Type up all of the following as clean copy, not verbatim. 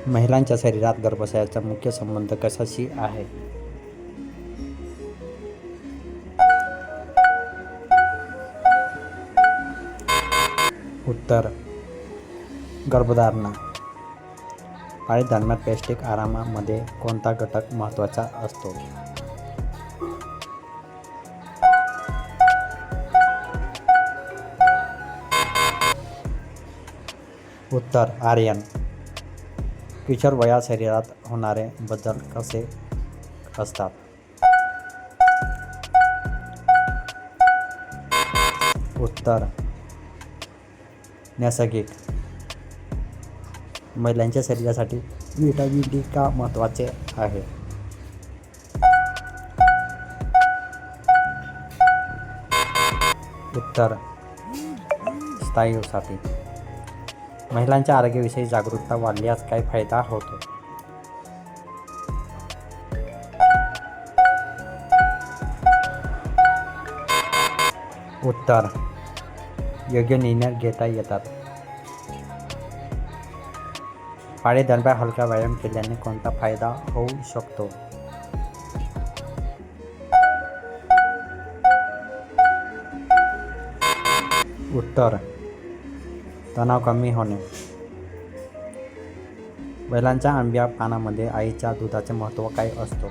महिलांच्या शरीरात गर्भाशयाचा मुख्य संबंध कशाशी आहे? उत्तर गर्भधारणा. पाळीदरम्यान पौष्टिक आहारामध्ये कोणता घटक महत्त्वाचा असतो? उत्तर आर्यन. किशोर वयात शरीरात होणारे बदल कसे असतात? उत्तर नैसर्गिक. महिलांच्या शरीरासाठी व्हिटॅमिन डी का महत्त्वाचे आहे? उत्तर स्नायूसाठी. महिलांच्या आरोग्याविषयी जागरूकता वाढल्यास काय फायदा होतो? उत्तर योग्य निर्णय घेता येतात. पाळीदरम्यान हलका व्यायाम केल्याने कोणता फायदा होऊ शकतो? उत्तर तणाव कमी होणे. बैलांच्या आंब्या पानामध्ये आईच्या दुधाचे महत्त्व काय असतो?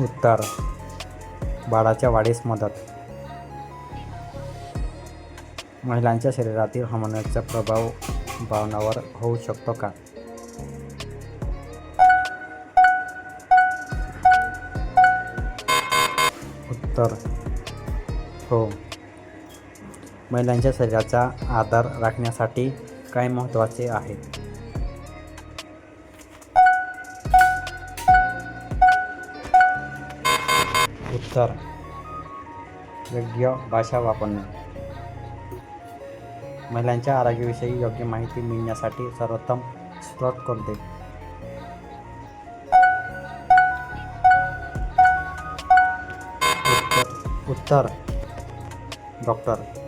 उत्तर बाळाच्या वाढीस मदत. महिलांच्या शरीरातील हार्मोनचा प्रभाव भावनांवर होऊ शकतो का? उत्तर हो. महिलांच्या शरीराचा आधार राखण्यासाठी काय महत्त्वाचे आहे? उत्तर योग्य भाषा वापरणे. महिलांच्या आरोग्याविषयी योग्य माहिती मिळण्यासाठी सर्वोत्तम स्रोत कोणते? उत्तर डॉक्टर.